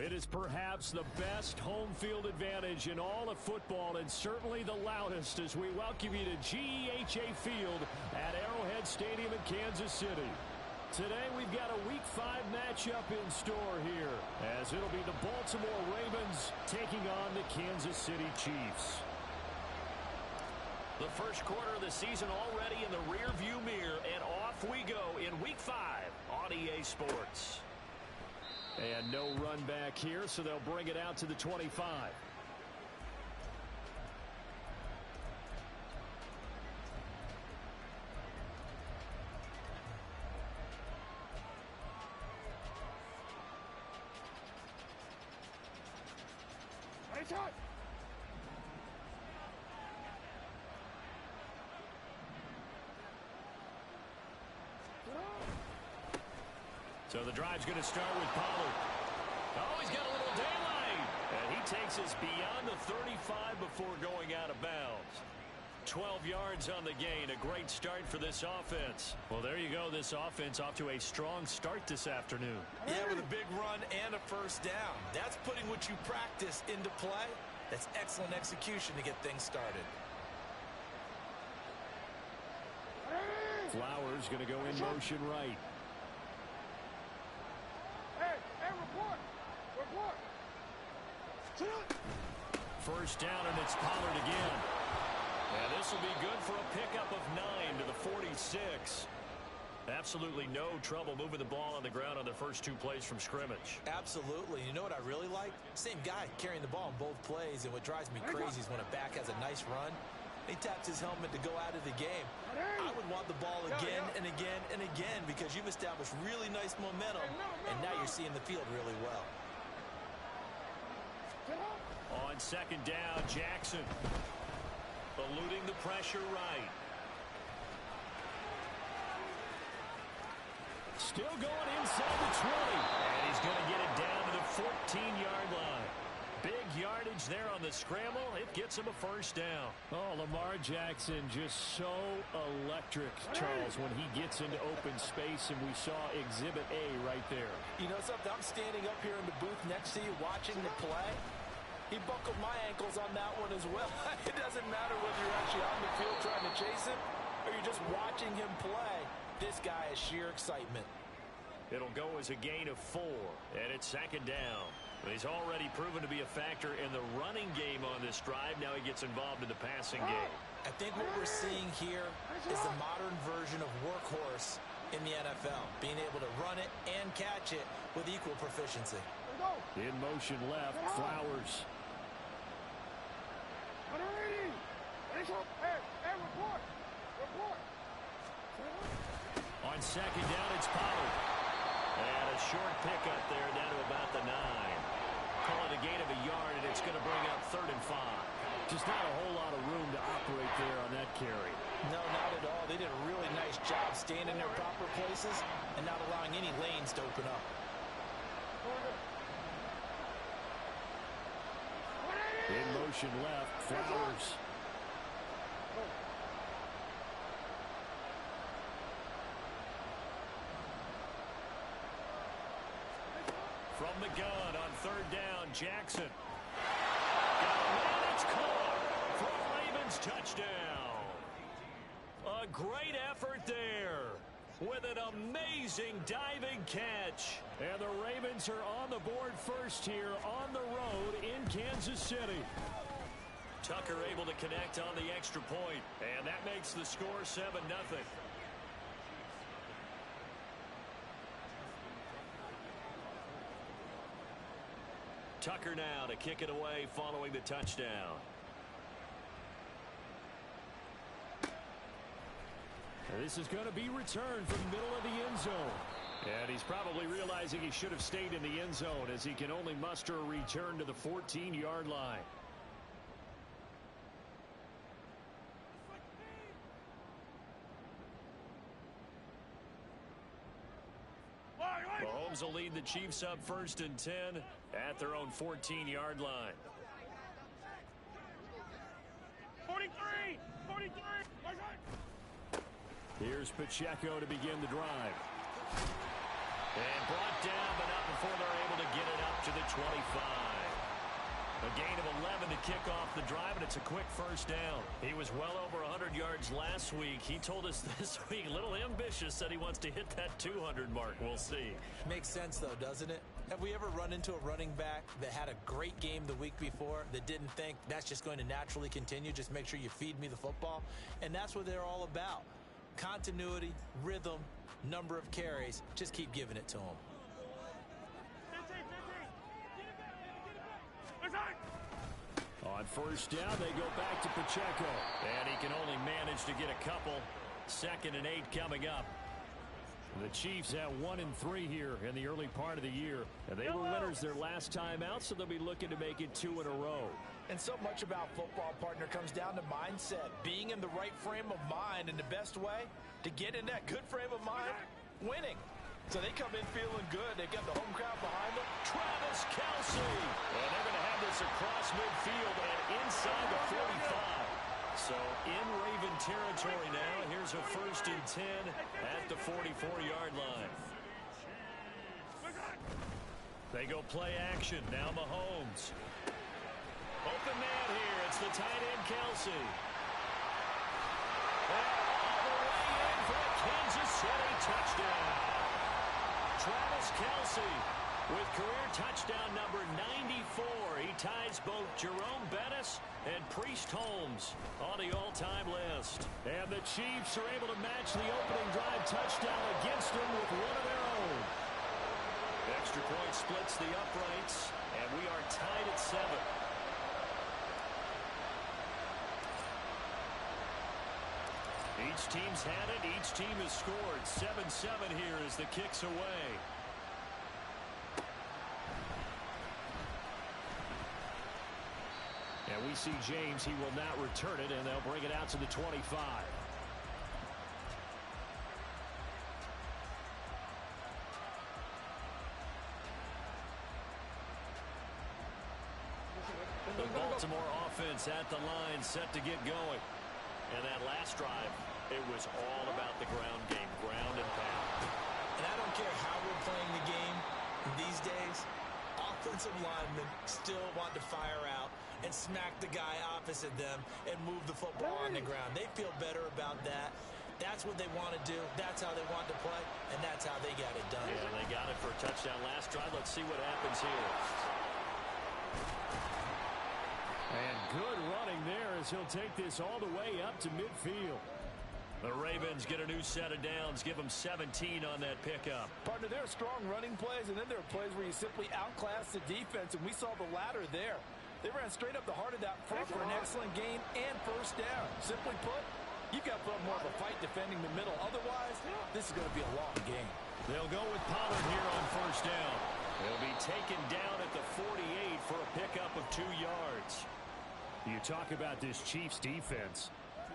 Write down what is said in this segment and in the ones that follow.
It is perhaps the best home field advantage in all of football and certainly the loudest as we welcome you to GEHA Field at Arrowhead Stadium in Kansas City. Today we've got a Week 5 matchup in store here as it'll be the Baltimore Ravens taking on the Kansas City Chiefs. The first quarter of the season already in the rearview mirror, and off we go in Week 5 on EA Sports. And no run back here, so they'll bring it out to the 25. Nice shot. So the drive's going to start with Pollard. Oh, he's got a little daylight. And he takes us beyond the 35 before going out of bounds. 12 yards on the gain. A great start for this offense. Well, there you go. This offense off to a strong start this afternoon. Yeah, with a big run and a first down. That's putting what you practice into play. That's excellent execution to get things started. Flowers going to go in motion right. Report. First down, and it's Pollard again. And this will be good for a pickup of 9 to the 46. Absolutely no trouble moving the ball on the ground on the first 2 plays from scrimmage. Absolutely. You know what I really like? Same guy carrying the ball in both plays, and what drives me crazy is when a back has a nice run, he taps his helmet to go out of the game. I would want the ball again and again and again because you've established really nice momentum, and now you're seeing the field really well. On second down, Jackson eluding the pressure right. Still going inside the 20. And he's going to get it down to the 14-yard line. Big yardage there on the scramble. It gets him a first down. Oh, Lamar Jackson just so electric, Charles, when he gets into open space, and we saw Exhibit A right there. You know something? I'm standing up here in the booth next to you watching the play. He buckled my ankles on that one as well. It doesn't matter whether you're actually on the field trying to chase him or you're just watching him play. This guy is sheer excitement. It'll go as a gain of 4, and it's second down. But he's already proven to be a factor in the running game on this drive. Now he gets involved in the passing game. I think what we're seeing here is the modern version of workhorse in the NFL, being able to run it and catch it with equal proficiency. In motion left, Flowers. Report. On second down, it's Pollard. And a short pickup there down to about the 9. Call it a gain of a yard, and it's going to bring up 3rd and 5. Just not a whole lot of room to operate there on that carry. No, not at all. They did a really nice job staying in their proper places and not allowing any lanes to open up. In motion left, Flowers. From the gun on 3rd down, Jackson. And it's caught for a Ravens touchdown. A great effort there with an amazing diving catch. And the Ravens are on the board first here on the road in Kansas City. Tucker able to connect on the extra point, and that makes the score 7-0. Tucker now to kick it away following the touchdown. And this is going to be returned from the middle of the end zone. And he's probably realizing he should have stayed in the end zone as he can only muster a return to the 14-yard line. Mahomes will lead the Chiefs up 1st and 10 at their own 14-yard line. 43! Here's Pacheco to begin the drive. And brought down, but not before they're able to get it up to the 25. A gain of 11 to kick off the drive, and it's a quick first down. He was well over 100 yards last week. He told us this week, a little ambitious, said he wants to hit that 200 mark. We'll see. Makes sense, though, doesn't it? Have we ever run into a running back that had a great game the week before that didn't think that's just going to naturally continue? Just make sure you feed me the football. And that's what they're all about. Continuity, rhythm, number of carries. Just keep giving it to them. On first down, they go back to Pacheco. And he can only manage to get a couple. 2nd and 8 coming up. The Chiefs have 1-3 here in the early part of the year. And they were winners their last time out, so they'll be looking to make it 2 in a row. And so much about football, partner, comes down to mindset. Being in the right frame of mind, and the best way to get in that good frame of mind, winning. So they come in feeling good. They've got the home crowd behind them. Travis Kelce. And they're going to have this across midfield and inside the 45. So in Raven territory now. Here's a 1st and 10 at the 44-yard line. They go play action. Now Mahomes. Open man here. It's the tight end Kelce. And all the way in for a Kansas City touchdown. Travis Kelce with career touchdown number 94. He ties both Jerome Bettis and Priest Holmes on the all-time list. And the Chiefs are able to match the opening drive touchdown against them with one of their own. Extra point splits the uprights, and we are tied at 7. Each team's had it. Each team has scored. 7-7 here as the kick's away. And we see James. He will not return it, and they'll bring it out to the 25. The Baltimore offense at the line, set to get going. And that last drive, it was all about the ground game, ground and pound. And I don't care how we're playing the game these days, offensive linemen still want to fire out and smack the guy opposite them and move the football on the ground. They feel better about that. That's what they want to do. That's how they want to play, and that's how they got it done. Yeah, they got it for a touchdown last drive. Let's see what happens here. And good running there as he'll take this all the way up to midfield. The Ravens get a new set of downs, give them 17 on that pickup. Partner, there are strong running plays, and then there are plays where you simply outclass the defense, and we saw the latter there. They ran straight up the heart of that front for an excellent gain and first down. Simply put, you've got to put up more of a fight defending the middle. Otherwise, this is going to be a long game. They'll go with Pollard here on first down. He'll be taken down at the 48 for a pickup of 2 yards. You talk about this Chiefs defense.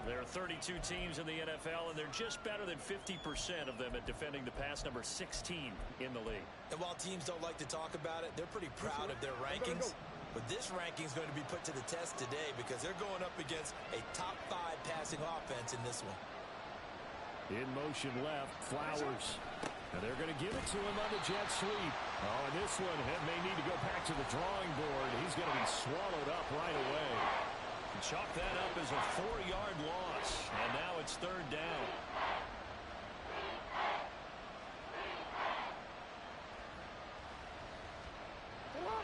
There are 32 teams in the NFL, and they're just better than 50% of them at defending the pass, number 16 in the league. And while teams don't like to talk about it, they're pretty proud of their rankings. But this ranking is going to be put to the test today because they're going up against a top 5 passing offense in this one. In motion left, Flowers. And they're going to give it to him on the jet sweep. Oh, and this one may need to go back to the drawing board. He's going to be swallowed up right away. Chalk that up as a 4-yard loss. And now it's 3rd down.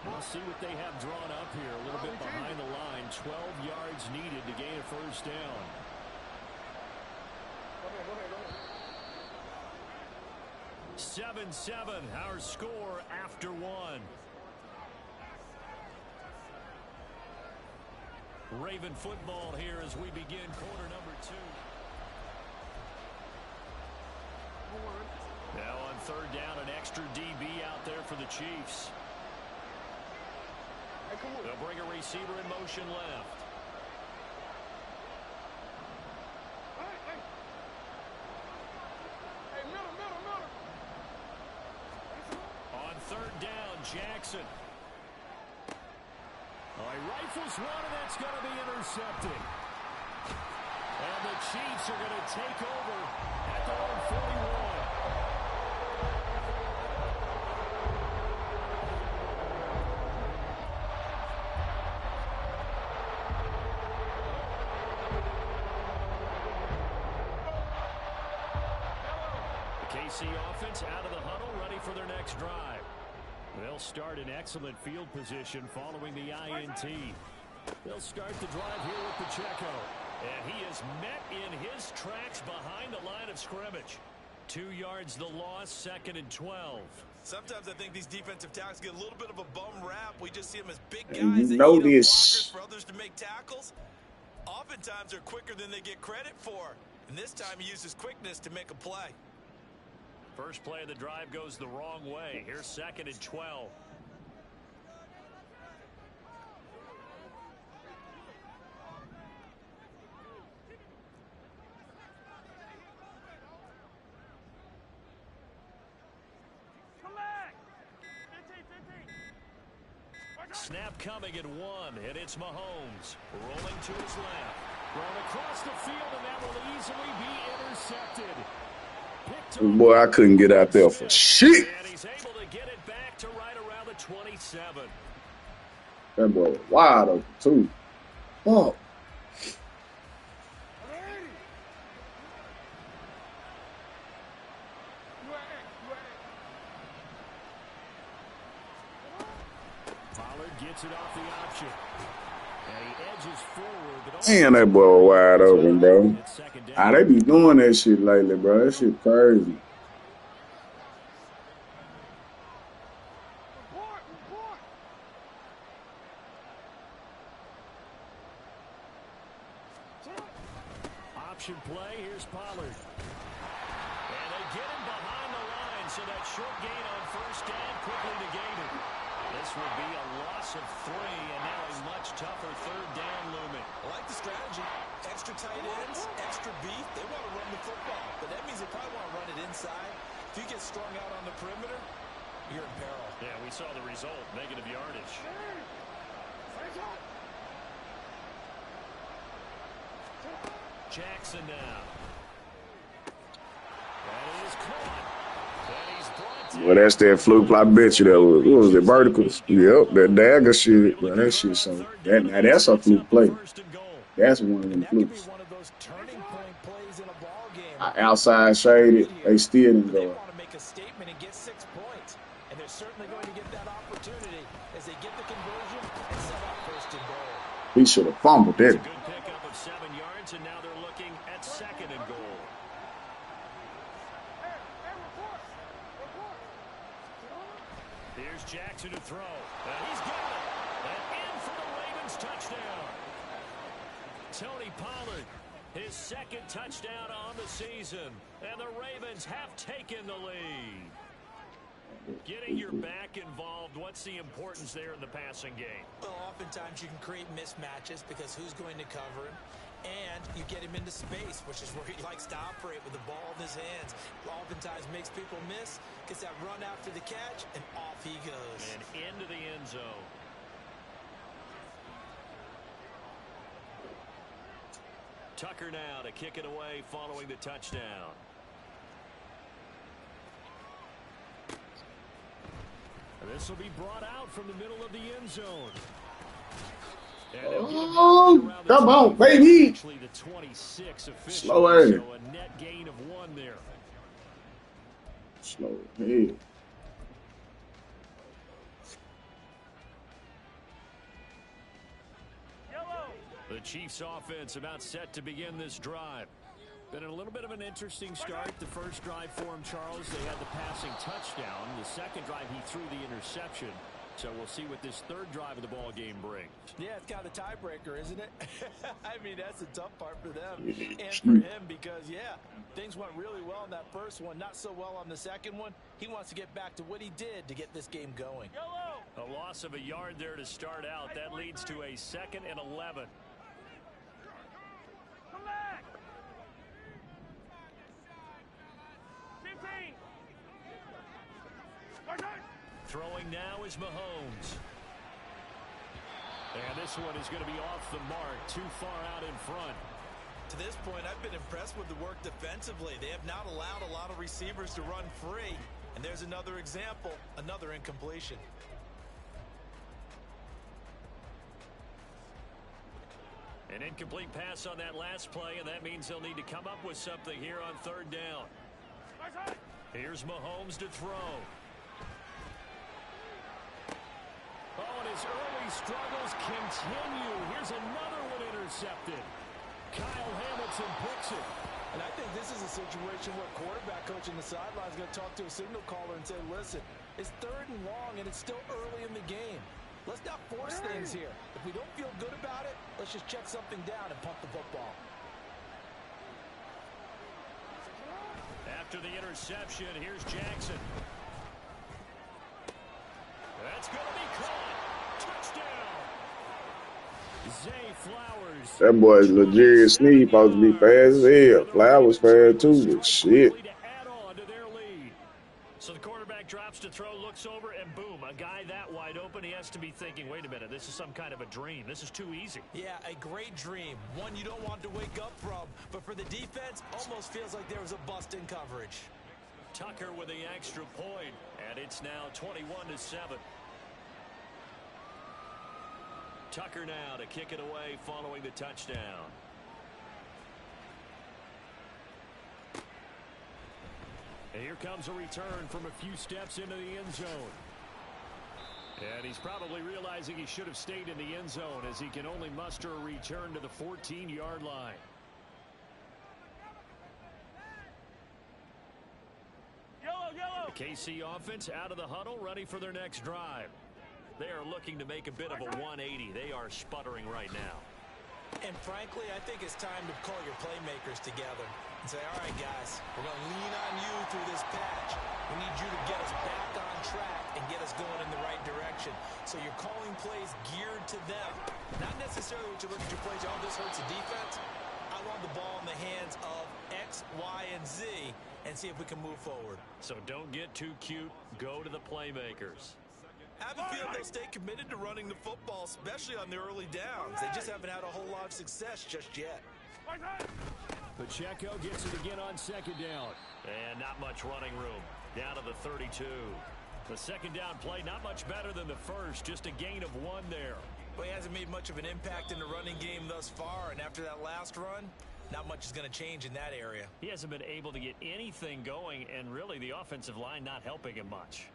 We'll see what they have drawn up here. A little bit behind the line. 12 yards needed to gain a first down. Go ahead. 7-7, our score after 1. Raven football here as we begin quarter number 2. Now on 3rd down, an extra DB out there for the Chiefs. They'll bring a receiver in motion left. On 3rd down, Jackson. Oh, he rifles one, and that's going to be intercepted. And the Chiefs are going to take over at their own 41. KC offense out of the huddle, ready for their next drive. They'll start in excellent field position following the INT. They'll start the drive here with Pacheco. And he is met in his tracks behind the line of scrimmage. 2 yards the loss, 2nd and 12. Sometimes I think these defensive tackles get a little bit of a bum rap. We just see them as big guys And you that know eat up this. blockers for others to make tackles. Oftentimes they're quicker than they get credit for. And this time he uses quickness to make a play. First play of the drive goes the wrong way. Here's 2nd and 12. Snap coming at 1, and it's Mahomes. Rolling to his left. Thrown across the field, and that will easily be intercepted. Boy, I couldn't get out there for shit. And he's able to get it back to right around the 27. That boy was wide open, too. Fuck. Gets it off the option. And he edges forward. But Damn, that boy was wide open, bro. They be doing that shit lately, bro. That shit crazy. Option play. Here's Pollard. And they get him behind the line, so that short gain on first down quickly negated. This will be a loss of 3, and now a much tougher 3rd down looming. I like the strategy. Extra tight ends, extra beef. They want to run the football, but that means they probably want to run it inside. If you get strung out on the perimeter, you're in peril. Yeah, we saw the result, negative yardage. Jackson now. That is caught. Well, that's that fluke. I bet you that was. What was it? Verticals. Yep, that dagger shit. But that shit. So that's a fluke play. That's one of them flukes. Outside shaded. They still didn't go. They want to make a statement and get 6 points, and they're certainly going to get that opportunity as they get the conversion and set up 1st and goal. He should have fumbled that. Good pickup of 7 yards, and now they're looking at 2nd and goal. Here's Jackson to throw. And he's got it. And in for the Ravens touchdown. Tony Pollard, his 2nd touchdown on the season. And the Ravens have taken the lead. Getting your back involved, what's the importance there in the passing game? Well, oftentimes you can create mismatches because who's going to cover him? And you get him into space, which is where he likes to operate with the ball in his hands. Oftentimes makes people miss, gets that run after the catch, and off he goes. And into the end zone. Tucker now to kick it away following the touchdown. This will be brought out from the middle of the end zone. Oh, come on, baby. Slow air. So a net gain of 1 there. Slow ahead. The Chiefs offense about set to begin this drive. Been a little bit of an interesting start. The first drive for him, Charles, they had the passing touchdown. The second drive, he threw the interception. So we'll see what this 3rd drive of the ball game brings. Yeah, it's kind of a tiebreaker, isn't it? I mean, that's the tough part for them and for him because, yeah, things went really well in that first one, not so well on the second one. He wants to get back to what he did to get this game going. A loss of a yard there to start out. That leads to a 2nd and 11. Come back. 15. Throwing now is Mahomes. And this one is going to be off the mark, too far out in front. To this point, I've been impressed with the work defensively. They have not allowed a lot of receivers to run free. And there's another example, another incompletion. An incomplete pass on that last play, and that means they'll need to come up with something here on 3rd down. Here's Mahomes to throw. Oh, and his early struggles continue. Here's another one intercepted. Kyle Hamilton picks it. And I think this is a situation where quarterback coach on the sideline is going to talk to a signal caller and say, listen, it's 3rd and long, and it's still early in the game. Let's not force things here. If we don't feel good about it, let's just check something down and pump the football. After the interception, here's Jackson. That's going to be caught. Touchdown. Zay Flowers. That boy's Legarius Sneed supposed to be fast as hell. Flowers fast too, but shit. So the quarterback drops to throw, looks over, and boom, a guy that wide open, he has to be thinking, wait a minute, this is some kind of a dream. This is too easy. Yeah, a great dream. One you don't want to wake up from. But for the defense, almost feels like there was a bust in coverage. Tucker with the extra point, and it's now 21-7. Tucker now to kick it away following the touchdown. And here comes a return from a few steps into the end zone. And he's probably realizing he should have stayed in the end zone as he can only muster a return to the 14-yard line. The KC offense out of the huddle, ready for their next drive. They are looking to make a bit of a 180. They are sputtering right now. And frankly, I think it's time to call your playmakers together and say, all right, guys, we're going to lean on you through this patch. We need you to get us back on track and get us going in the right direction. So you're calling plays geared to them. Not necessarily what you look at your plays, oh, this hurts the defense. I want the ball in the hands of X, Y, and Z and see if we can move forward. So don't get too cute. Go to the playmakers. I have a feeling they'll stay committed to running the football, especially on the early downs. They just haven't had a whole lot of success just yet. Pacheco gets it again on 2nd down. And not much running room. Down to the 32. The 2nd down play, not much better than the first. Just a gain of 1 there. Well, he hasn't made much of an impact in the running game thus far. And after that last run, not much is going to change in that area. He hasn't been able to get anything going. And really, the offensive line not helping him much.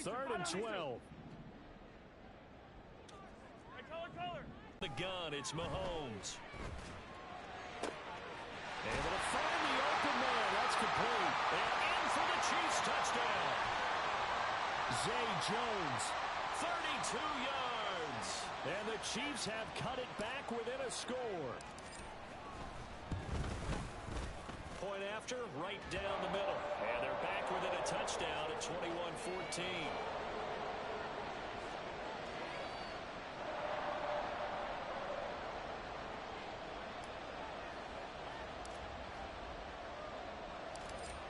Third and 12. The gun, it's Mahomes. Able to find the open man. That's complete. And in for the Chiefs touchdown. Zay Jones, 32 yards. And the Chiefs have cut it back within a score. Point after, right down the middle. And they're back within a touchdown at 21-14.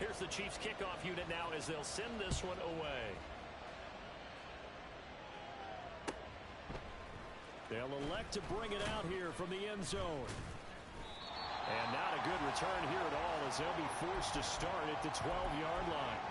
Here's the Chiefs kickoff unit now as they'll send this one away. They'll elect to bring it out here from the end zone. And not a good return here at all as they'll be forced to start at the 12-yard line.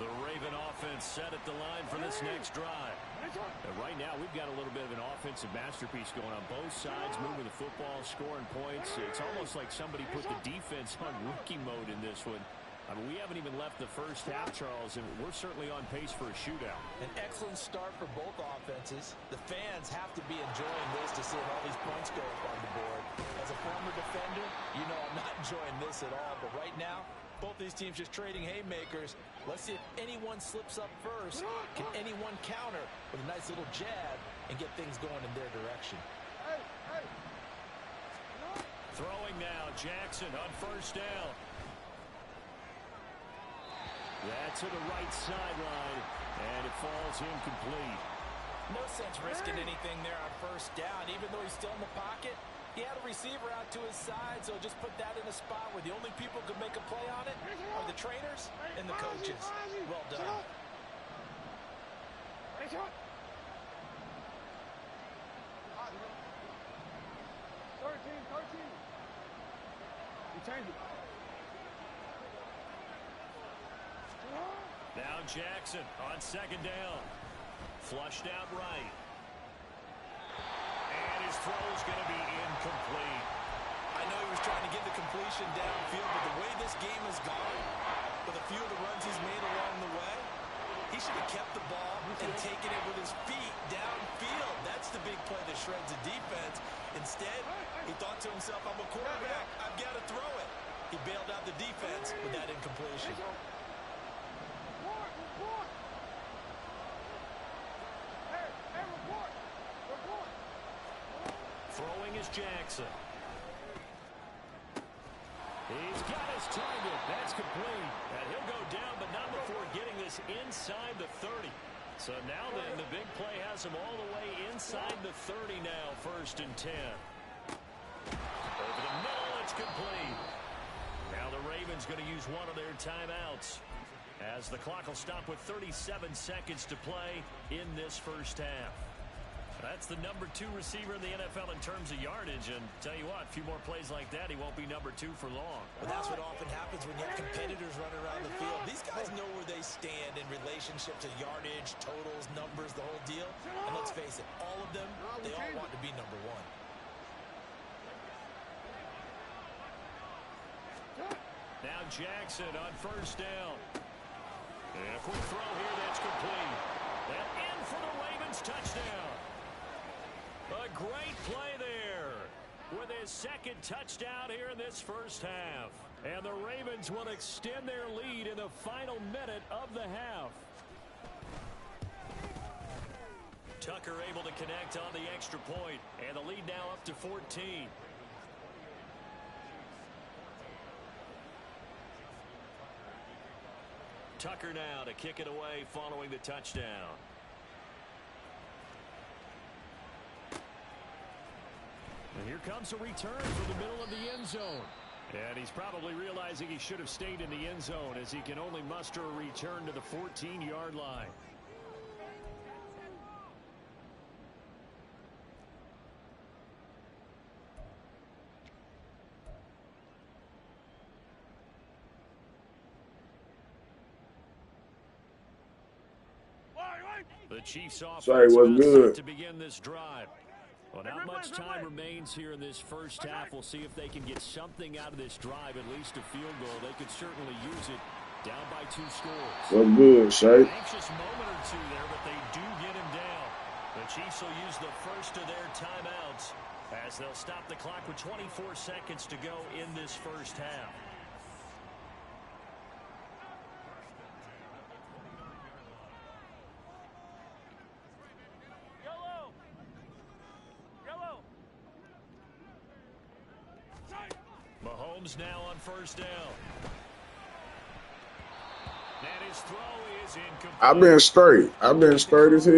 The Raven offense set at the line for this next drive. And right now, we've got a little bit of an offensive masterpiece going on both sides, moving the football, scoring points. It's almost like somebody put the defense on rookie mode in this one. I mean, we haven't even left the first half, Charles, and we're certainly on pace for a shootout. An excellent start for both offenses. The fans have to be enjoying this to see all these points go up on the board. As a former defender, you know I'm not enjoying this at all. But right now, both these teams just trading haymakers. Let's see if anyone slips up first. Can anyone counter with a nice little jab and get things going in their direction? Throwing now, Jackson on first down. That's to the right sideline, and it falls incomplete. No sense risking anything there on first down. Even though he's still in the pocket, he had a receiver out to his side, so just put that in a spot where the only people who could make a play on it are the trainers and the coaches. Well done. change it. Now Jackson on second down. Flushed out right. And his throw's going to be incomplete. I know he was trying to get the completion downfield, but the way this game has gone, with a few of the runs he's made along the way, he should have kept the ball and taken it with his feet downfield. That's the big play that shreds the defense. Instead, he thought to himself, I'm a quarterback, I've got to throw it. He bailed out the defense with that incompletion. Throwing is Jackson. He's got his target. That's complete. And he'll go down, but not before getting this inside the 30. So now then, the big play has him all the way inside the 30 now, 1st and 10. Over the middle, it's complete. Now the Ravens going to use one of their timeouts, as the clock will stop with 37 seconds to play in this first half. That's the number 2 receiver in the NFL in terms of yardage. And tell you what, a few more plays like that, he won't be number 2 for long. But that's what often happens when you have competitors running around the field. These guys know where they stand in relationship to yardage, totals, numbers, the whole deal. And let's face it, all of them, they all want to be number 1. Now Jackson on 1st down. And a quick throw here that's complete. And in for the Ravens touchdown. A great play there with his 2nd touchdown here in this first half. And the Ravens will extend their lead in the final minute of the half. Tucker able to connect on the extra point, and the lead now up to 14. Tucker now to kick it away following the touchdown. And here comes a return from the middle of the end zone. And he's probably realizing he should have stayed in the end zone, as he can only muster a return to the 14-yard line. The Chiefs offense set to begin this drive. Well, not much time remains here in this first half. We'll see if they can get something out of this drive, at least a field goal. They could certainly use it, down by 2 scores. Well, good, Shay. Anxious moment or two there, but they do get him down. The Chiefs will use the first of their timeouts, as they'll stop the clock with 24 seconds to go in this first half. Mahomes now on 1st down. And his throw is incomplete. I've been straight. I've been straight as hell.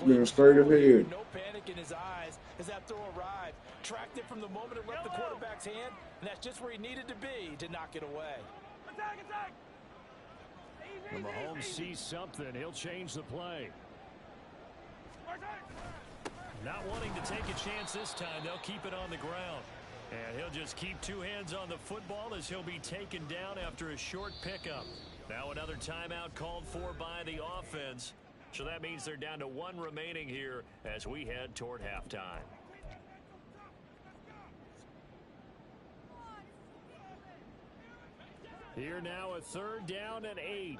Been straight as hell. No panic in his eyes as that throw arrived. Tracked it from the moment it left the quarterback's hand, and that's just where he needed to be to knock it away. Attack, attack. When Mahomes sees something, he'll change the play. Not wanting to take a chance this time, they'll keep it on the ground. And he'll just keep 2 hands on the football as he'll be taken down after a short pickup. Now another timeout called for by the offense. So that means they're down to 1 remaining here as we head toward halftime. Here now a 3rd down and 8.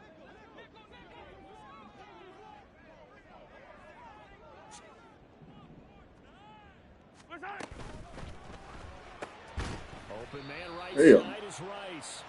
Open man right side is Rice.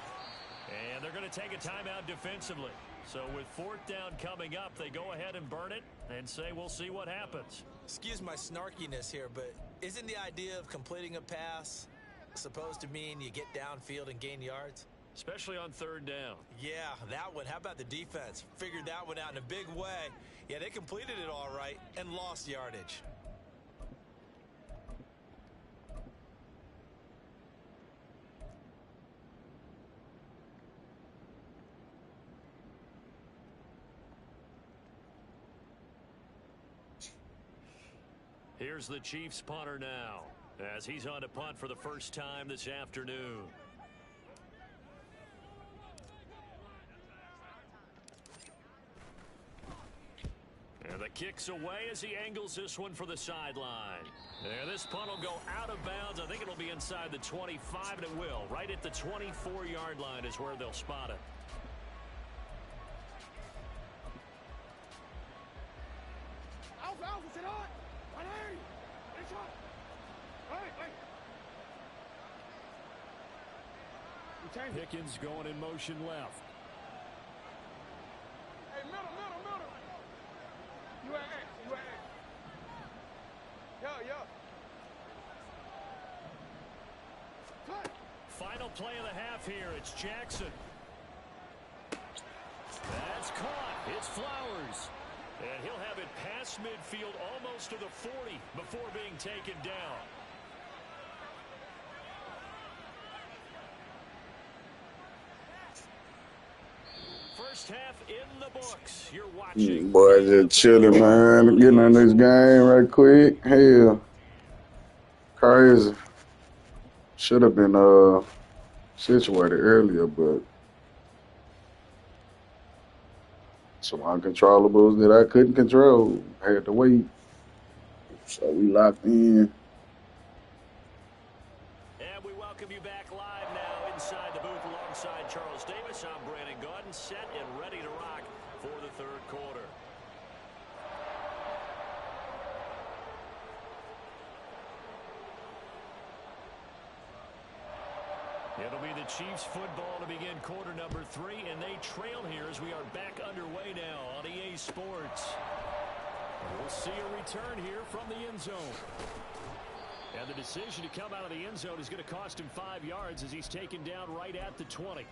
And they're going to take a timeout defensively. So with 4th down coming up, they go ahead and burn it and say we'll see what happens. Excuse my snarkiness here, but isn't the idea of completing a pass supposed to mean you get downfield and gain yards? Especially on 3rd down. Yeah, that one. How about the defense? Figured that one out in a big way. Yeah, they completed it all right and lost yardage. Here's the Chiefs punter now, as he's on to punt for the first time this afternoon. kicks away as he angles this one for the sideline. Yeah, this punt will go out of bounds. I think it'll be inside the 25, and it will. Right at the 24-yard line is where they'll spot it. Alpha, sit on. 180. Finish up. Wait. Pickens going in motion left. Hey, middle. You at X. Yo. Cut. Final play of the half here. It's Jackson. That's caught. It's Flowers. And he'll have it past midfield almost to the 40 before being taken down. First half in the books. You're watching. Boy, just chilling, man. Getting on this game right quick. Hell. Crazy. Should have been situated earlier, but some uncontrollables that I couldn't control. I had to wait. So we locked in. And we welcome you back live now inside the booth alongside Charles Davis. I'm Brandon Gaudin, set and ready to rock for the third quarter. It'll be the Chiefs football to begin quarter number 3, and they trail here as we are back underway now on EA Sports. We'll see a return here from the end zone. And the decision to come out of the end zone is going to cost him 5 yards as he's taken down right at the 20.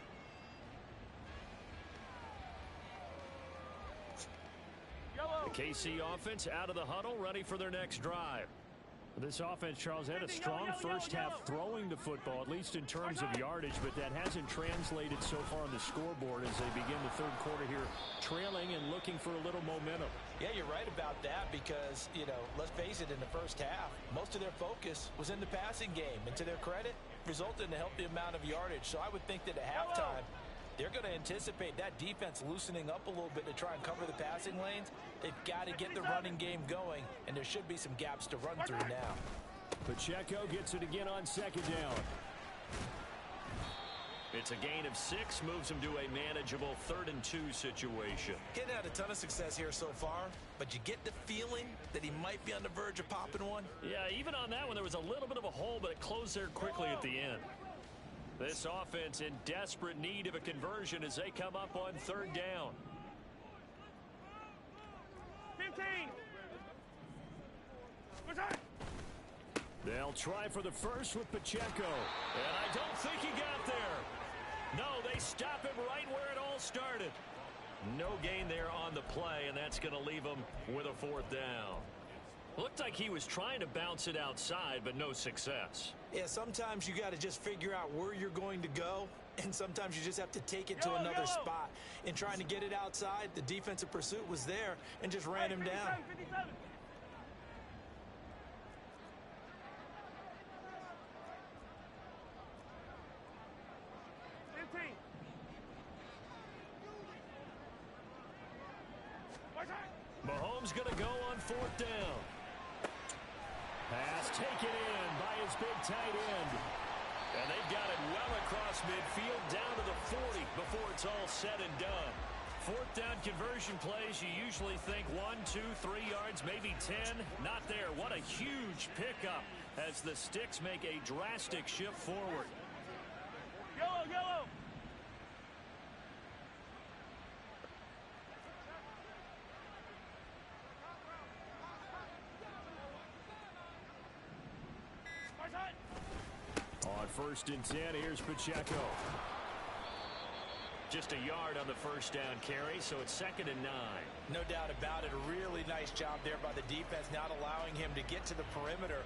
The KC offense out of the huddle, ready for their next drive. This offense, Charles, had a strong first half throwing the football, at least in terms of yardage, but that hasn't translated so far on the scoreboard as they begin the third quarter here, trailing and looking for a little momentum. Yeah, you're right about that because, let's face it, in the first half, most of their focus was in the passing game. And to their credit, resulted in a healthy amount of yardage. So I would think that at halftime, they're going to anticipate that defense loosening up a little bit to try and cover the passing lanes. They've got to get the running game going, and there should be some gaps to run through now. Pacheco gets it again on second down. It's a gain of 6, moves him to a manageable 3rd and 2 situation. Getting had a ton of success here so far, but you get the feeling that he might be on the verge of popping one. Yeah, even on that one, there was a little bit of a hole, but it closed there quickly at the end. This offense in desperate need of a conversion as they come up on 3rd down. 15. What's that? They'll try for the first with Pacheco. And I don't think he got there. No, they stop him right where it all started. No gain there on the play, and that's going to leave him with a 4th down. Looked like he was trying to bounce it outside, but no success. Yeah, sometimes you got to just figure out where you're going to go, and sometimes you just have to take it to another spot. In trying to get it outside, the defensive pursuit was there and just ran him down. 57. Mahomes going to go on 4th down. Pass taken in by his big tight end. And they've got it well across midfield down to the 40 before it's all said and done. 4th down conversion plays, you usually think 1, 2, 3 yards, maybe 10. Not there. What a huge pickup as the Sticks make a drastic shift forward. Yellow. On 1st and 10, here's Pacheco. Just a yard on the first down carry, so it's 2nd and 9. No doubt about it. A really nice job there by the defense, not allowing him to get to the perimeter.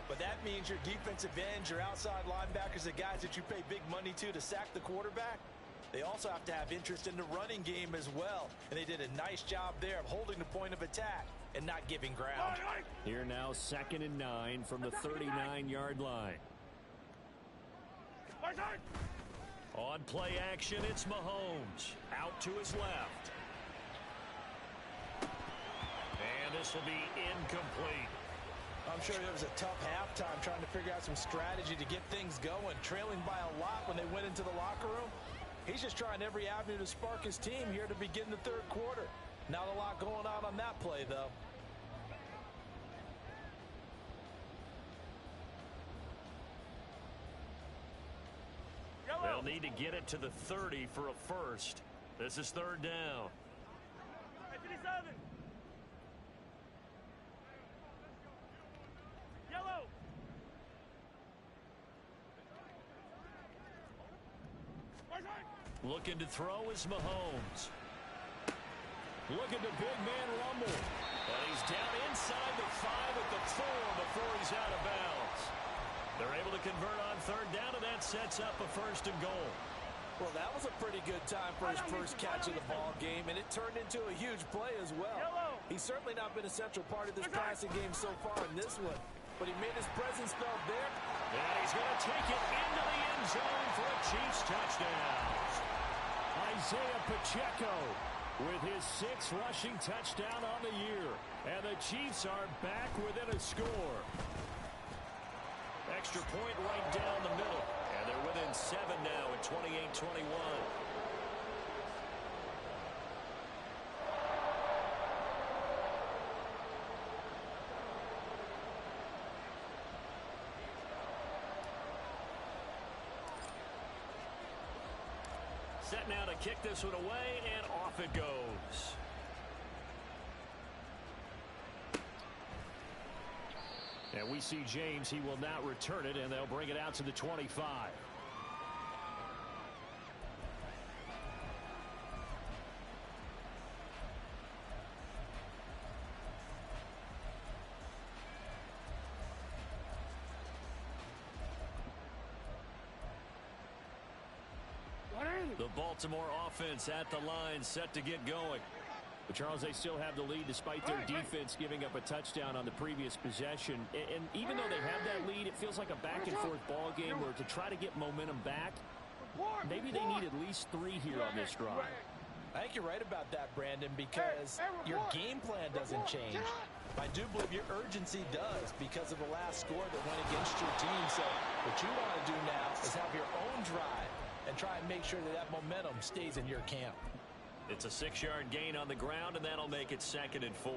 But that means your defensive ends, your outside linebackers, the guys that you pay big money to sack the quarterback, they also have to have interest in the running game as well. And they did a nice job there of holding the point of attack and not giving ground. Here now, 2nd and 9 from the 39-yard line. On play action, it's Mahomes. Out to his left. And this will be incomplete. I'm sure it was a tough halftime trying to figure out some strategy to get things going. Trailing by a lot when they went into the locker room. He's just trying every avenue to spark his team here to begin the third quarter. Not a lot going on that play, though. They'll need to get it to the 30 for a first. This is third down. 57. Yellow. Looking to throw is Mahomes. Looking to big man rumble. And he's down inside the 5 at the 4 before he's out of bounds. They're able to convert on third down, and that sets up a first and goal. Well, that was a pretty good time for his first catch of the ball game, and it turned into a huge play as well. He's certainly not been a central part of this passing game so far in this one, but he made his presence felt there. And he's going to take it into the end zone for a Chiefs touchdown. Isaiah Pacheco with his 6th rushing touchdown on the year. And the Chiefs are back within a score. Extra point right down the middle. And they're within 7 now at 28-21. Set now to kick this one away, and off it goes. And we see James. He will not return it, and they'll bring it out to the 25. The Baltimore offense at the line, set to get going. But Charles, they still have the lead despite their defense giving up a touchdown on the previous possession. And even though they have that lead, it feels like a back-and-forth ball game where to try to get momentum back, maybe they need at least 3 here on this drive. I think you're right about that, Brandon, because your game plan doesn't change. I do believe your urgency does because of the last score that went against your team. So what you want to do now is have your own drive and try and make sure that that momentum stays in your camp. It's a 6-yard gain on the ground, and that'll make it 2nd and 4.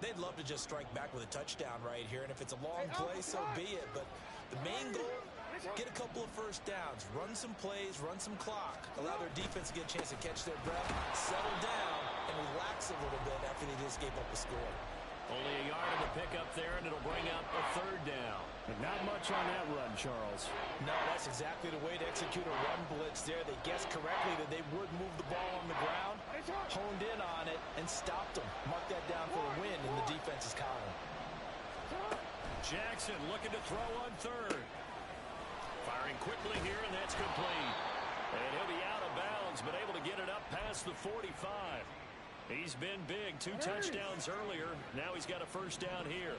They'd love to just strike back with a touchdown right here, and if it's a long play, so be it. But the main goal, get a couple of first downs, run some plays, run some clock, allow their defense to get a chance to catch their breath, settle down, and relax a little bit after they just gave up a score. Only a yard in the pickup there, and it'll bring up a 3rd down. But not much on that run, Charles. No, that's exactly the way to execute a run blitz there. They guessed correctly that they would move the ball on the ground, honed in on it, and stopped them. Mark that down for a win in the defense's column. Jackson looking to throw on 3rd. Firing quickly here, and that's complete. And he'll be out of bounds, but able to get it up past the 45. He's been big. 2 touchdowns earlier. Now he's got a first down here.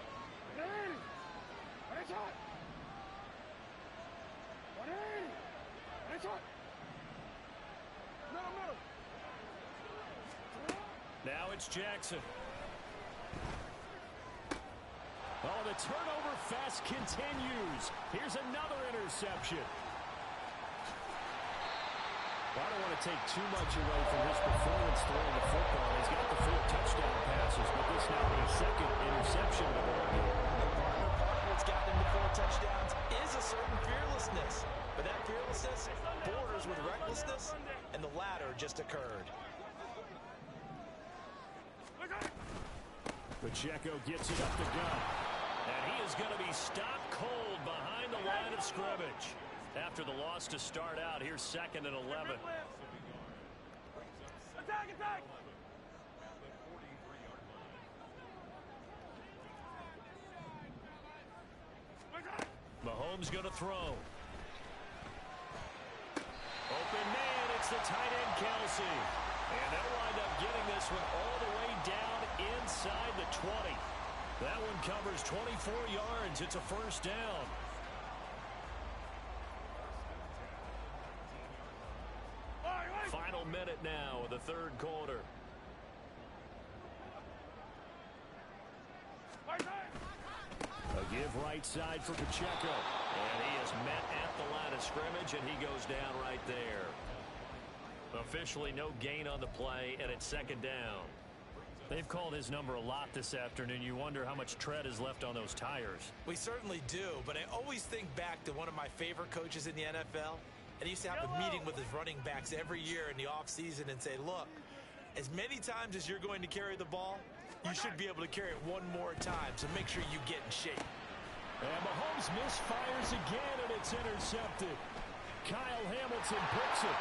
Now it's Jackson. Oh, the turnover fest continues. Here's another interception. I don't want to take too much away from his performance throwing the football. He's got the 4 touchdown passes, but this now being 2nd interception of the ball game. Part of what's gotten him to 4 touchdowns is a certain fearlessness. But that fearlessness borders with recklessness, and the latter just occurred. Pacheco gets it up the gut. And he is going to be stopped cold behind the line of scrimmage. After the loss to start out, here's 2nd and 11. Attack, attack! Mahomes going to throw. Open man, it's the tight end, Kelsey. And they'll wind up getting this one all the way down inside the 20. That one covers 24 yards. It's a first down. Final minute now of the 3rd quarter. give right side for Pacheco. And he is met at the line of scrimmage, and he goes down right there. Officially no gain on the play, and it's second down. They've called his number a lot this afternoon. You wonder how much tread is left on those tires. We certainly do, but I always think back to one of my favorite coaches in the NFL. And he used to have a meeting with his running backs every year in the offseason and say, look, as many times as you're going to carry the ball, you should be able to carry it one more time, so make sure you get in shape. And Mahomes misfires again, and it's intercepted. Kyle Hamilton picks it.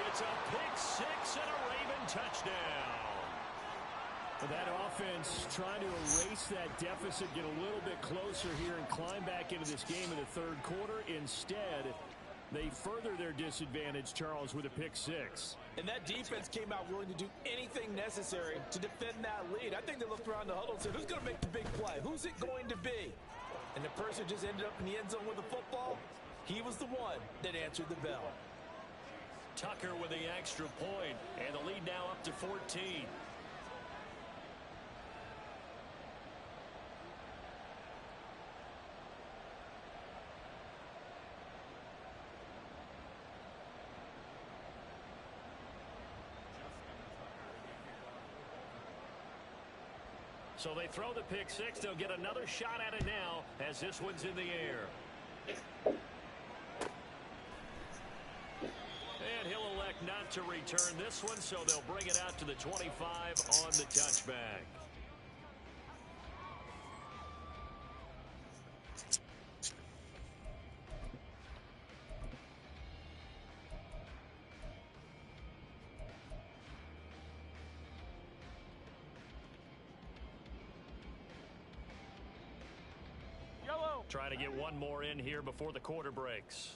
It's a pick six and a Raven touchdown. That offense trying to erase that deficit, get a little bit closer here and climb back into this game in the third quarter. Instead, they further their disadvantage, Charles, with a pick six. And that defense came out willing to do anything necessary to defend that lead. I think they looked around the huddle and said, who's going to make the big play? Who's it going to be? And the person just ended up in the end zone with the football. He was the one that answered the bell. Tucker with the extra point, and the lead now up to 14. So they throw the pick six. They'll get another shot at it now as this one's in the air. And he'll elect not to return this one, so they'll bring it out to the 25 on the touchback. Yellow. Trying to get one more in here before the quarter breaks.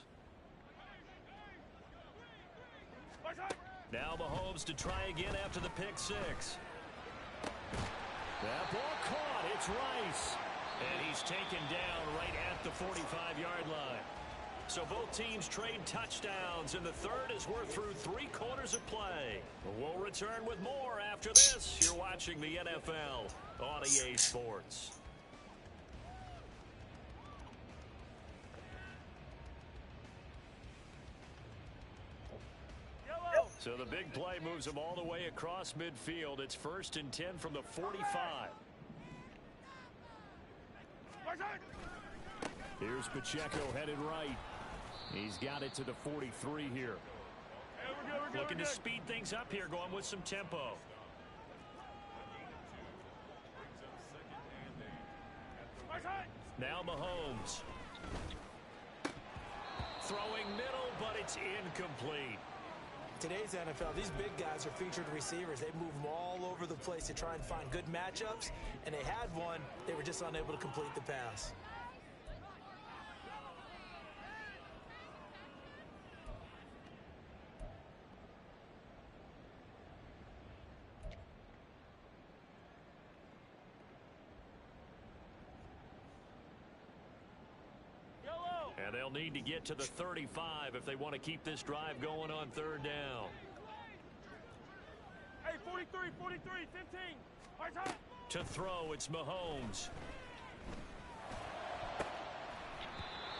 Now Mahomes to try again after the pick six. That ball caught. It's Rice. And he's taken down right at the 45-yard line. So both teams trade touchdowns, and the third as we're through 3 quarters of play. We'll return with more after this. You're watching the NFL on EA Sports. So the big play moves them all the way across midfield. It's 1st and 10 from the 45. Here's Pacheco headed right. He's got it to the 43 here. Looking to speed things up here, going with some tempo. Now Mahomes. Throwing middle, but it's incomplete. Today's NFL, these big guys are featured receivers. They move them all over the place to try and find good matchups, and they had one. They were just unable to complete the pass. And they'll need to get to the 35 if they want to keep this drive going on 3rd down. Hey, 43, 43, 15. To throw, it's Mahomes.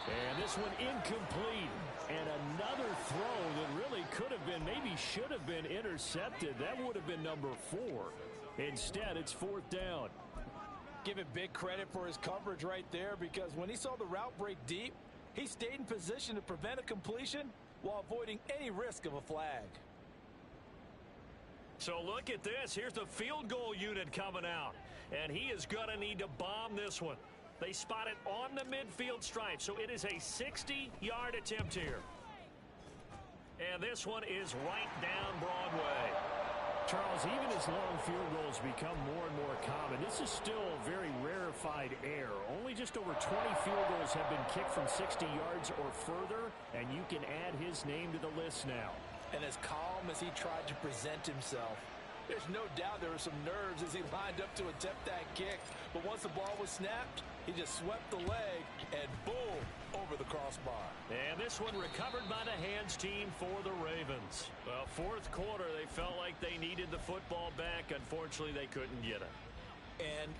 And this one incomplete. And another throw that really could have been, maybe should have been intercepted. That would have been number 4. Instead, it's 4th down. Give it big credit for his coverage right there, because when he saw the route break deep, he stayed in position to prevent a completion while avoiding any risk of a flag. So look at this. Here's the field goal unit coming out. And he is going to need to bomb this one. They spot it on the midfield stripe. So it is a 60-yard attempt here. And this one is right down Broadway. Charles, even as long field goals become more and more common, this is still a very rarefied air. Only just over 20 field goals have been kicked from 60 yards or further, and you can add his name to the list now. And as calm as he tried to present himself, there's no doubt there were some nerves as he lined up to attempt that kick. But once the ball was snapped, he just swept the leg, and boom, over over the crossbar. And this one recovered by the hands team for the Ravens. Well, fourth quarter, they felt like they needed the football back. Unfortunately, they couldn't get it. And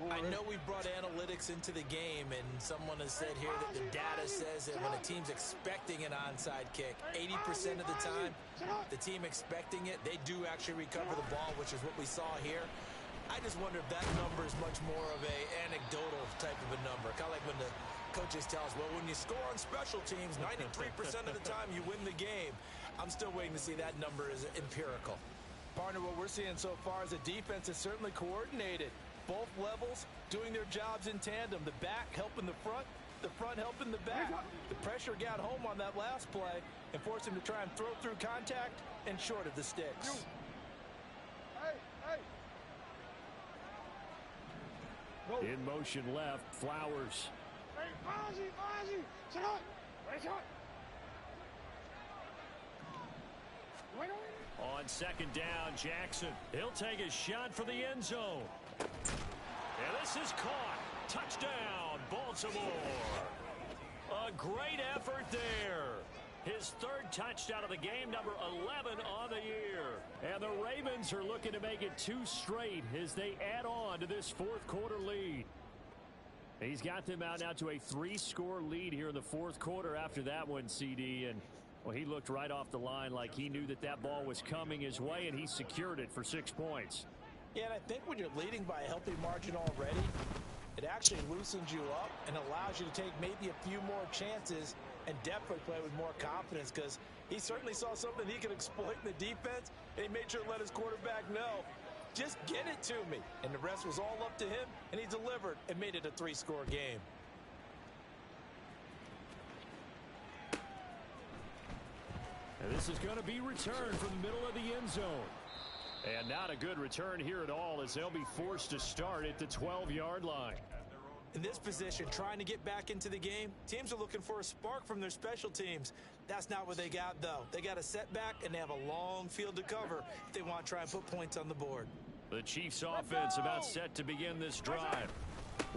I know we brought analytics into the game, and someone has said here that the data says that when a team's expecting an onside kick, 80% of the time, the team expecting it, they do actually recover the ball, which is what we saw here. I just wonder if that number is much more of a anecdotal type of a number. Kind of like when the coaches tell us, well, when you score on special teams, 93% of the time you win the game. I'm still waiting to see that number is empirical. Partner, what we're seeing so far is the defense is certainly coordinated. Both levels doing their jobs in tandem. The back helping the front helping the back. The pressure got home on that last play and forced him to try and throw through contact and short of the sticks. In motion left, Flowers. On second down, Jackson. He'll take a shot for the end zone. And this is caught. Touchdown, Baltimore. A great effort there. His third touchdown of the game, number 11 on the year. And the Ravens are looking to make it 2 straight as they add on to this fourth quarter lead. He's got them out now to a 3-score lead here in the fourth quarter after that one, CD. And, well, he looked right off the line like he knew that that ball was coming his way, and he secured it for 6 points. Yeah, and I think when you're leading by a healthy margin already, it actually loosens you up and allows you to take maybe a few more chances and definitely play with more confidence, because he certainly saw something he could exploit in the defense, and he made sure to let his quarterback know, just get it to me. And the rest was all up to him, and he delivered and made it a 3-score game. And this is going to be returned from the middle of the end zone. And not a good return here at all, as they'll be forced to start at the 12-yard line. In this position, trying to get back into the game, teams are looking for a spark from their special teams. That's not what they got, though. They got a setback, and they have a long field to cover if they want to try and put points on the board. The Chiefs offense about set to begin this drive.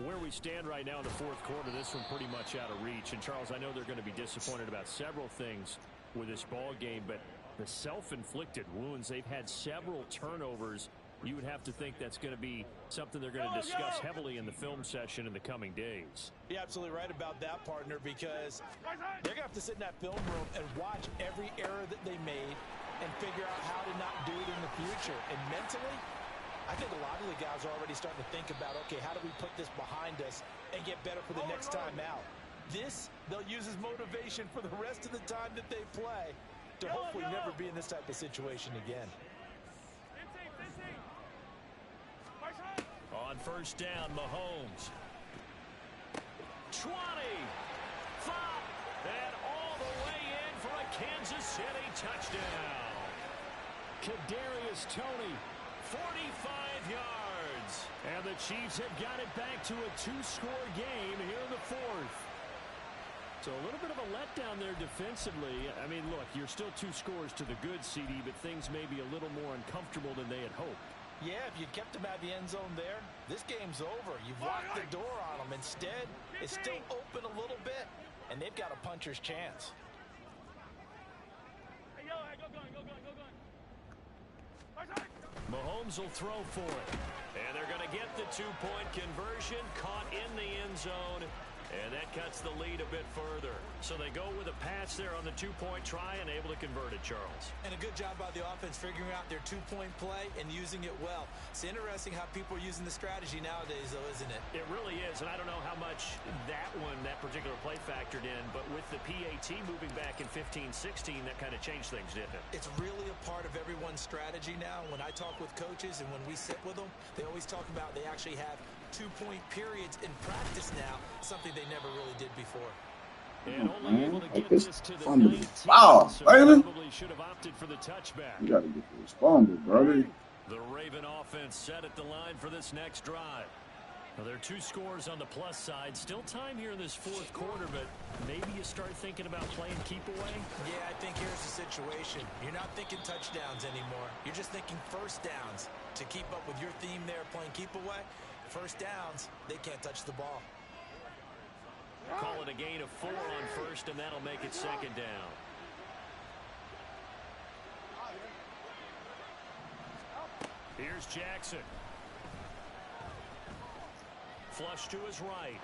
Where we stand right now in the fourth quarter, this one pretty much out of reach. And, Charles, I know they're going to be disappointed about several things with this ball game, but the self-inflicted wounds, they've had several turnovers. You would have to think that's going to be something they're going to discuss heavily in the film session in the coming days. You're absolutely right about that, partner, because they're going to have to sit in that film room and watch every error that they made and figure out how to not do it in the future. And mentally, I think a lot of the guys are already starting to think about, okay, how do we put this behind us and get better for the next time out? This, they'll use as motivation for the rest of the time that they play to hopefully never be in this type of situation again. On first down, Mahomes. 20. 5. And all the way in for a Kansas City touchdown. Kadarius Toney, 45 yards. And the Chiefs have got it back to a 2-score game here in the fourth. So a little bit of a letdown there defensively. I mean, look, you're still 2 scores to the good, CD, but things may be a little more uncomfortable than they had hoped. Yeah, if you kept them at the end zone there, this game's over. You've locked the door on them. Instead, it's still open a little bit, and they've got a puncher's chance. Hey, go gun. Mahomes will throw for it. And they're going to get the 2-point conversion, caught in the end zone. And that cuts the lead a bit further. So they go with a pass there on the 2-point try and able to convert it, Charles. And a good job by the offense figuring out their 2-point play and using it well. It's interesting how people are using the strategy nowadays, though, isn't it? It really is, and I don't know how much that particular play factored in, but with the PAT moving back in 15-16, that kind of changed things, didn't it? It's really a part of everyone's strategy now. When I talk with coaches and when we sit with them, they always talk about they actually have 2-point periods in practice now, something they never really did before. And only able to get this to the 19, wow, so baby. Probably should have opted for the touchback. You gotta get this fumble, buddy. The Raven offense set at the line for this next drive. Well, there are 2 scores on the plus side. Still time here in this fourth quarter, but maybe you start thinking about playing keep away? Yeah, I think here's the situation. You're not thinking touchdowns anymore. You're just thinking first downs. To keep up with your theme there, playing keep away, first downs, they can't touch the ball. Call it a gain of 4 on first, and that'll make it second down. Here's Jackson. Flush to his right.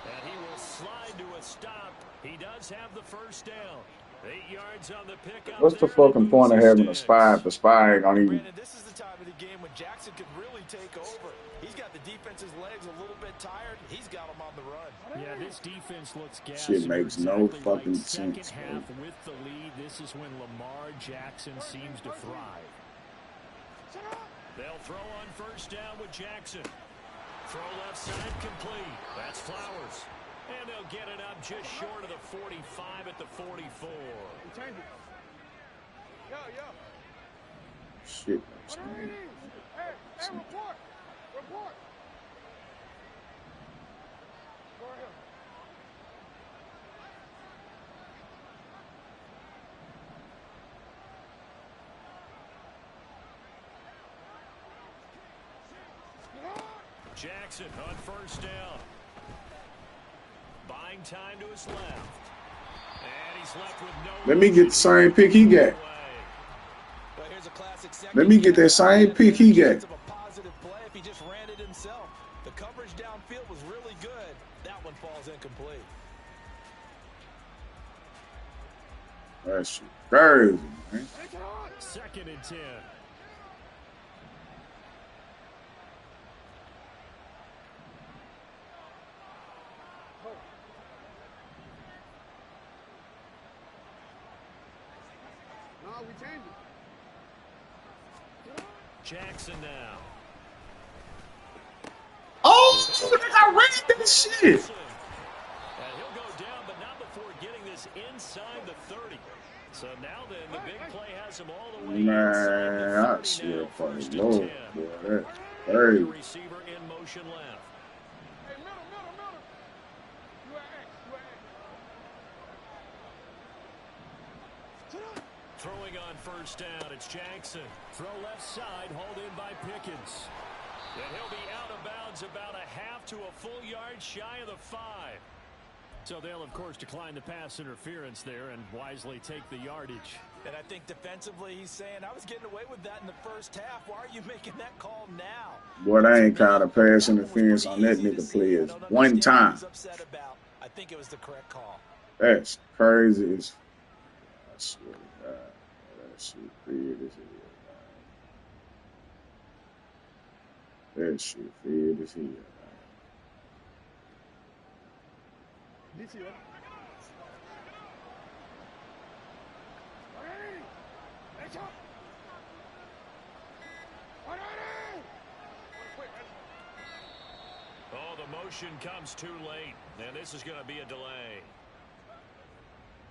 And he will slide to a stop. He does have the first down. 8 yards on the pickup. What's the fucking point of having a spy if the spy ain't gonna even? Brandon, this is the time of the game when Jackson could really take over. He's got the defense's legs a little bit tired. He's got them on the run. Yeah, this defense looks gassed. Shit makes no fucking Second sense. half with the lead. This is when Lamar Jackson seems to thrive. They'll throw on first down with Jackson. Throw left side complete. That's Flowers. And they'll get it up just short of the 45 at the 44. Shit. Hey, report. Report. Go ahead. Jackson on first down. Buying time to his left. And he's left with no. Let me get the same pick he got. Well, here's a classic second. Let me get that same pick he got. A positive play if he just ran it himself. The coverage downfield was really good. That one falls incomplete. That shit crazy, man. Second and 10. We changed it. Jackson now. Oh, I read that shit. And he'll go down, but not before getting this inside the 30. So now then, the big play has him all the way inside Man, the I 30 swear now. fucking First and Lord, 10. boy, that's The crazy. receiver in motion left. Hey, middle. You at X. Throwing on first down, it's Jackson. Throw left side, hauled in by Pickens. And he'll be out of bounds about a half to a full yard shy of the 5. So they'll, of course, decline the pass interference there and wisely take the yardage. And I think defensively he's saying, I was getting away with that in the first half. Why are you making that call now? Boy, I ain't called a pass interference on that nigga players one time. I think it was the correct call. That's crazy as I swear to God. That shit weird as hell, man. That shit weird as hell, man. DC, right? Hey, chop. Oh, the motion comes too late, and this is going to be a delay.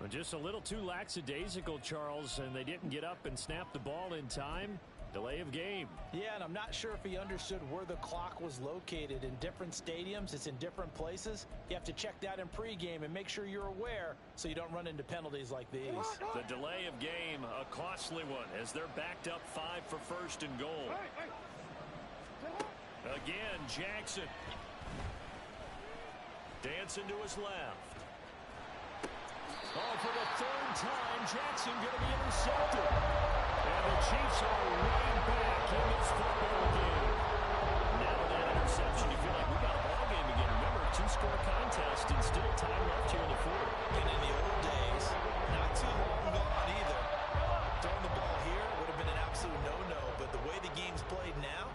Just a little too lackadaisical, Charles, and they didn't get up and snap the ball in time. Delay of game. Yeah, and I'm not sure if he understood where the clock was located. In different stadiums, it's in different places. You have to check that in pregame and make sure you're aware so you don't run into penalties like these. The delay of game, a costly one, as they're backed up 5 for first and goal. Again, Jackson. Dancing to his left. Oh, for the 3rd time, Jackson going to be intercepted. And the Chiefs are way back in this football game. Now with that interception, you feel like we got a ball game again. Remember, 2-score contest and still time left here in the 4th. And in the old days, not too long gone either. Throwing the ball here would have been an absolute no-no, but the way the game's played now,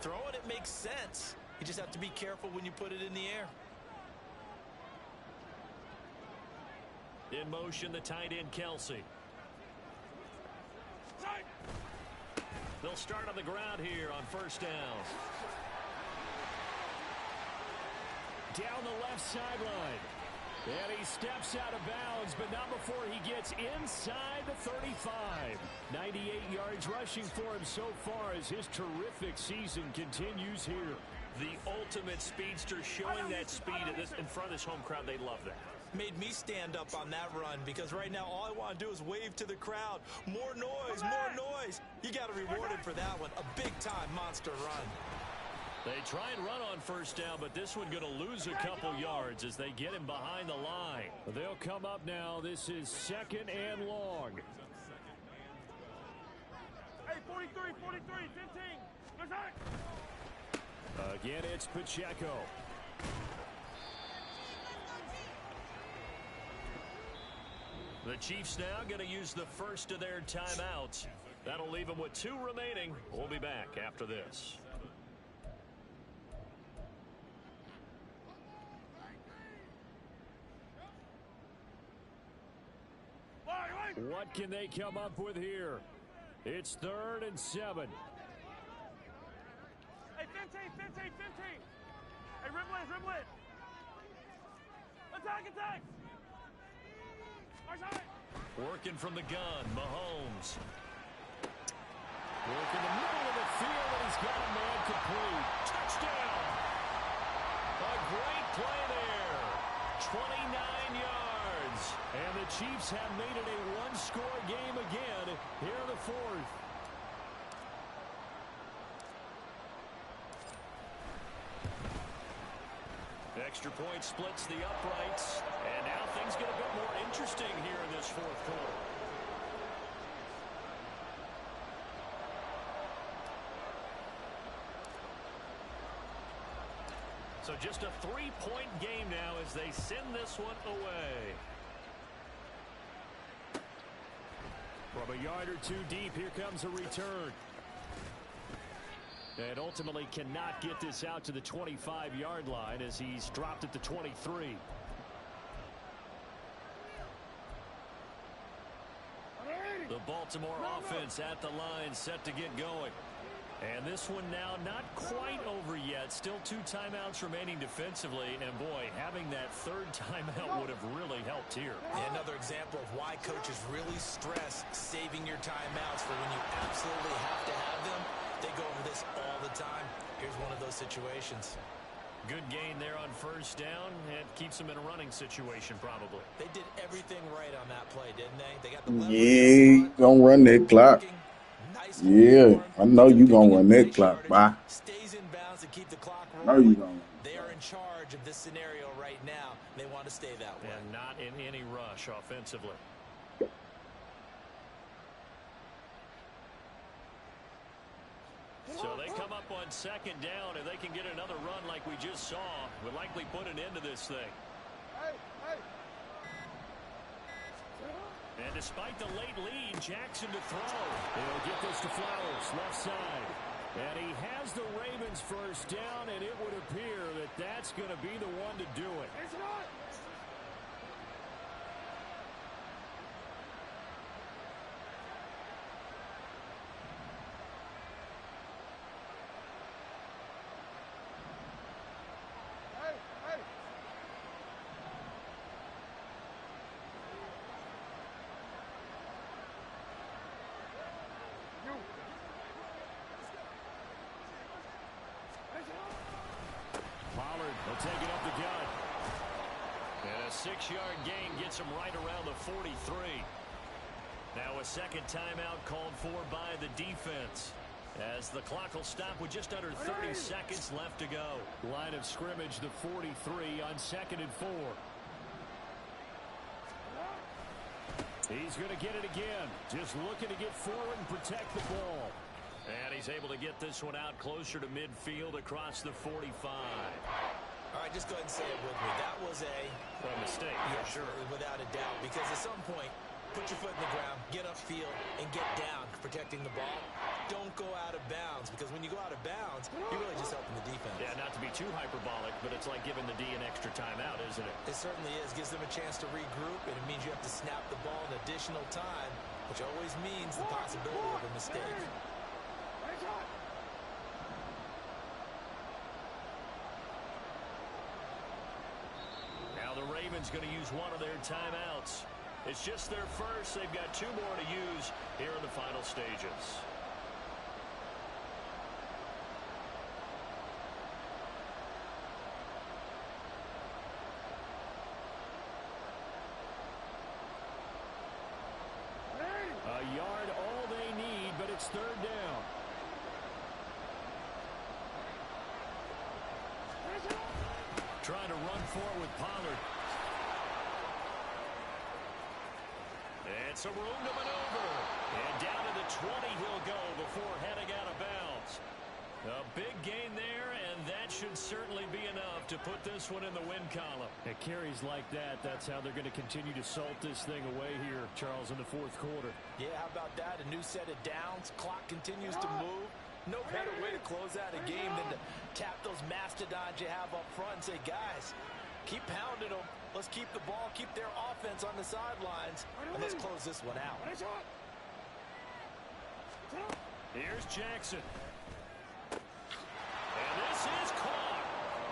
throwing it makes sense. You just have to be careful when you put it in the air. In motion, the tight end, Kelsey. They'll start on the ground here on first down. Down the left sideline. And he steps out of bounds, but not before he gets inside the 35. 98 yards rushing for him so far as his terrific season continues here. The ultimate speedster, showing that speed in front of this home crowd. They love that. Made me stand up on that run because right now all I want to do is wave to the crowd. More noise, more noise. You got to reward him for that one. A big-time monster run. They try and run on first down, but this one going to lose a couple yards as they get him behind the line. They'll come up now. This is 2nd and long. Hey, 43, 15. Again, it's Pacheco. The Chiefs now going to use the first of their timeouts. That'll leave them with 2 remaining. We'll be back after this. What can they come up with here? It's 3rd and 7. Hey, 15. Hey, dribble it. Attack. Working from the gun, Mahomes. Work in the middle of the field, and he's got a man complete. Touchdown! A great play there. 29 yards. And the Chiefs have made it a one-score game again here in the 4th. Extra point splits the uprights. And now things get a bit more interesting here in this 4th quarter. So just a 3-point game now as they send this one away. From a yard or 2 deep, here comes a return. And ultimately cannot get this out to the 25-yard line as he's dropped at the 23. The Baltimore offense at the line set to get going. And this one now not quite over yet. Still 2 timeouts remaining defensively. And boy, having that 3rd timeout would have really helped here. Yeah, another example of why coaches really stress saving your timeouts for when you absolutely have to have them. They go over this all the time. Here's one of those situations. Good gain there on first down. It keeps them in a running situation probably. They did everything right on that play, didn't they? They got the Yeah, gonna run that clock. Nice. Yeah, I know you gonna run that clock, bye. Stays in bounds and keep the clock I know you rolling. gonna. They are in charge of this scenario right now. They want to stay that way. And not in any rush offensively. So they come up on 2nd down. If they can get another run like we just saw, would likely put an end to this thing. And despite the late lead, Jackson to throw. He'll get this to Flowers, left side. And he has the Ravens first down, and it would appear that that's going to be the one to do it. They'll take it up the gut. And a 6-yard gain gets him right around the 43. Now a 2nd timeout called for by the defense. As the clock will stop with just under 30 seconds left to go. Line of scrimmage, the 43 on 2nd and 4. He's going to get it again. Just looking to get forward and protect the ball. And he's able to get this one out closer to midfield across the 45. All right, just go ahead and say it with me. That was a mistake. Yeah, sure. Without a doubt. Because at some point, put your foot in the ground, get upfield, and get down protecting the ball. Don't go out of bounds, because when you go out of bounds, you're really just helping the defense. Yeah, not to be too hyperbolic, but it's like giving the D an extra timeout, isn't it? It certainly is. Gives them a chance to regroup, and it means you have to snap the ball an additional time, which always means the possibility of a mistake. Now the Ravens going to use one of their timeouts. It's just their first. They've got 2 more to use here in the final stages. A yard all they need, but it's 3rd down. trying to run for it with Pollard. It's a room to maneuver. And down to the 20 he'll go before heading out of bounds. A big gain there, and that should certainly be enough to put this one in the win column. At carries like that, that's how they're going to continue to salt this thing away here, Charles, in the fourth quarter. Yeah, how about that? A new set of downs. Clock continues to move. No better way to close out a game than to tap those mastodons you have up front and say, guys, keep pounding them. Let's keep the ball, keep their offense on the sidelines, and let's close this one out. Here's Jackson. And this is caught.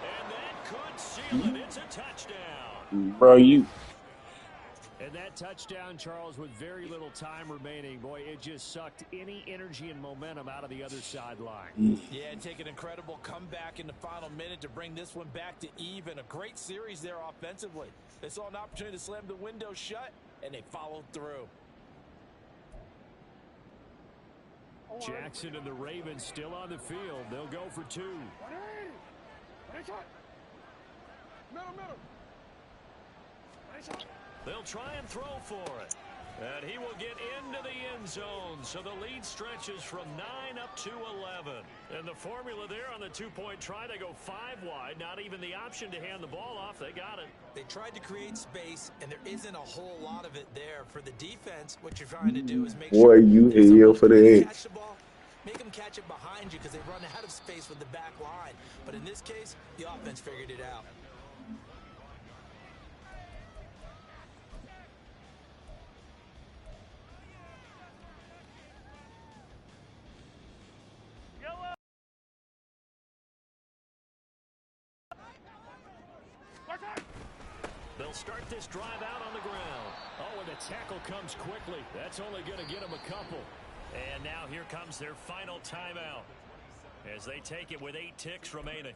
And that could seal it. It's a touchdown. Bro, you. And that touchdown, Charles, with very little time remaining, boy, it just sucked any energy and momentum out of the other sideline. Yeah, take an incredible comeback in the final minute to bring this one back to even. A great series there offensively. They saw an opportunity to slam the window shut, and they followed through. Jackson and the Ravens still on the field. They'll go for two. They'll try and throw for it. And he will get into the end zone. So the lead stretches from 9 up to 11. And the formula there on the two-point try, they go 5 wide. Not even the option to hand the ball off. They got it. They tried to create space, and there isn't a whole lot of it there. For the defense, what you're trying to do is make Boy, sure you hell for the catch the ball. Make them catch it behind you because they run out of space with the back line. But in this case, the offense figured it out. They'll start this drive out on the ground. Oh, and the tackle comes quickly. That's only going to get them a couple. And now here comes their final timeout as they take it with 8 ticks remaining.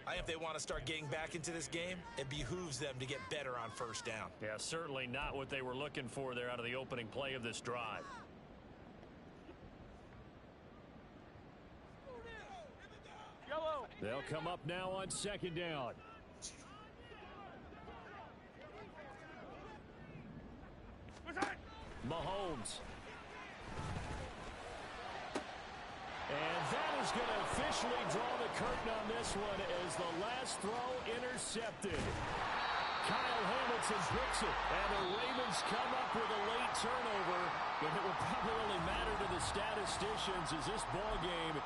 I think if they want to start getting back into this game, it behooves them to get better on first down. Yeah, certainly not what they were looking for there out of the opening play of this drive. They'll come up now on second down. Mahomes. And that is going to officially draw the curtain on this one as the last throw intercepted. Kyle Hamilton picks it, and the Ravens come up with a late turnover, but it will probably only matter to the statisticians as this ball game